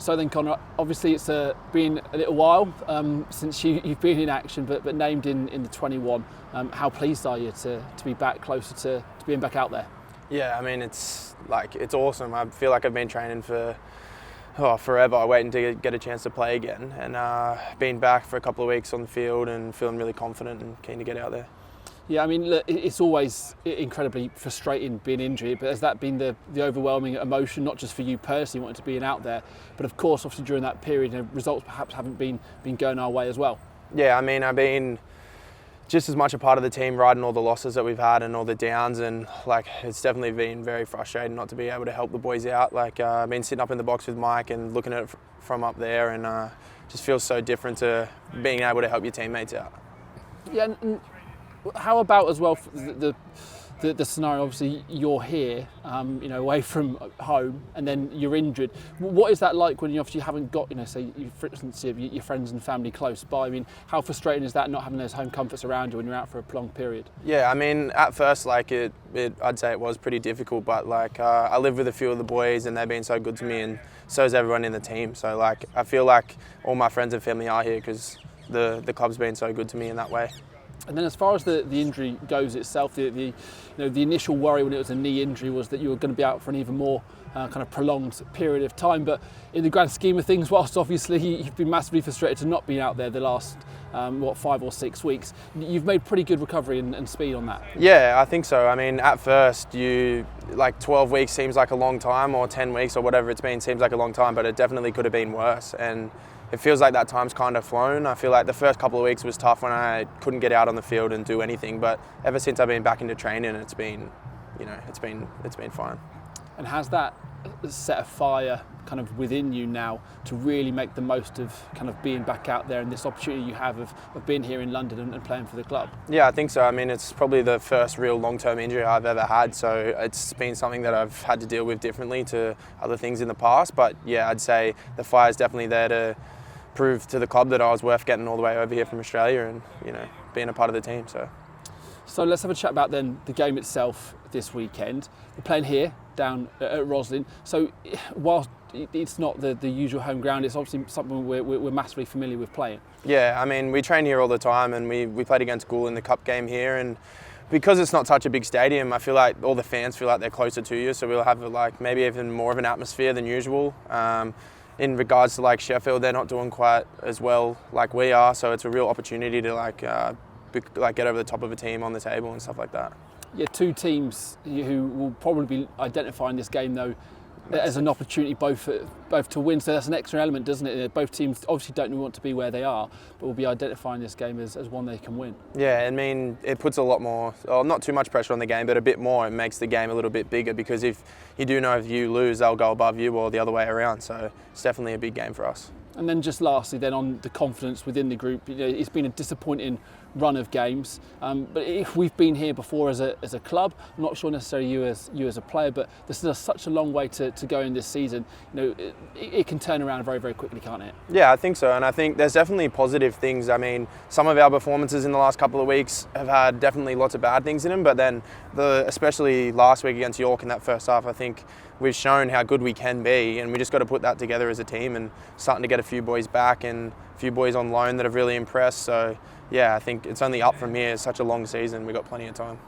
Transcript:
So then, Connor, obviously it's been a little while since you've been in action, but named in the 21. How pleased are you to be back closer to being back out there? Yeah, I mean, it's awesome. I feel like I've been training for forever, waiting to get a chance to play again, and been back for a couple of weeks on the field and feeling really confident and keen to get out there. Yeah, I mean, look, it's always incredibly frustrating being injured, but has that been the overwhelming emotion, not just for you personally wanting to be out there, but of course, obviously during that period, results perhaps haven't been going our way as well? Yeah, I mean, I've been just as much a part of the team, riding all the losses that we've had and all the downs, and it's definitely been very frustrating not to be able to help the boys out. I've been sitting up in the box with Mike and looking at it from up there, and just feels so different to being able to help your teammates out. Yeah, and how about as well the scenario? Obviously, you're here, away from home, and then you're injured. What is that like when you obviously haven't got, say, for instance, your friends and family close by? I mean, how frustrating is that not having those home comforts around you when you're out for a prolonged period? Yeah, I mean, at first, I'd say it was pretty difficult, but I live with a few of the boys, and they've been so good to me, and so is everyone in the team. So I feel like all my friends and family are here because the club's been so good to me in that way. And then as far as the injury goes itself, the initial worry when it was a knee injury was that you were going to be out for an even more kind of prolonged period of time. But in the grand scheme of things, whilst obviously you've been massively frustrated to not be out there the last 5 or 6 weeks, you've made pretty good recovery and speed on that. Yeah, I think so. I mean, at first, 12 weeks seems like a long time, or 10 weeks or whatever it's been seems like a long time, but it definitely could have been worse. And it feels like that time's kind of flown. I feel like the first couple of weeks was tough when I couldn't get out on the field and do anything. But ever since I've been back into training, it's been fine. And has that set a fire kind of within you now to really make the most of kind of being back out there and this opportunity you have of being here in London and playing for the club? Yeah, I think so. I mean, it's probably the first real long-term injury I've ever had, so it's been something that I've had to deal with differently to other things in the past. But yeah, I'd say the fire's definitely there to prove to the club that I was worth getting all the way over here from Australia and being a part of the team. So let's have a chat about then the game itself this weekend. We're playing here down at Rosslyn. So whilst it's not the usual home ground, it's obviously something we're massively familiar with playing. Yeah, I mean, we train here all the time, and we played against Gould in the cup game here, and because it's not such a big stadium, I feel like all the fans feel like they're closer to you, so we'll have maybe even more of an atmosphere than usual. In regards to Sheffield, they're not doing quite as well like we are, so it's a real opportunity to get over the top of a team on the table and stuff like that. Yeah, two teams who will probably be identifying this game though as an opportunity both to win, so that's an extra element, doesn't it? Both teams obviously don't want to be where they are, but will be identifying this game as one they can win. Yeah, I mean, it puts a lot more, not too much pressure on the game, but a bit more. It makes the game a little bit bigger because if you do know if you lose, they'll go above you or the other way around, so it's definitely a big game for us. And then just lastly then on the confidence within the group, it's been a disappointing run of games, but if we've been here before as a club, I'm not sure necessarily you as a player, but there's still such a long way to go in this season. It can turn around very, very quickly, can't it? Yeah, I think so, and I think there's definitely positive things. I mean, some of our performances in the last couple of weeks have had definitely lots of bad things in them, but then especially last week against York in that first half, I think we've shown how good we can be, and we just got to put that together as a team, and starting to get a few boys back and a few boys on loan that have really impressed. So yeah, I think it's only up from here. It's such a long season. We've got plenty of time.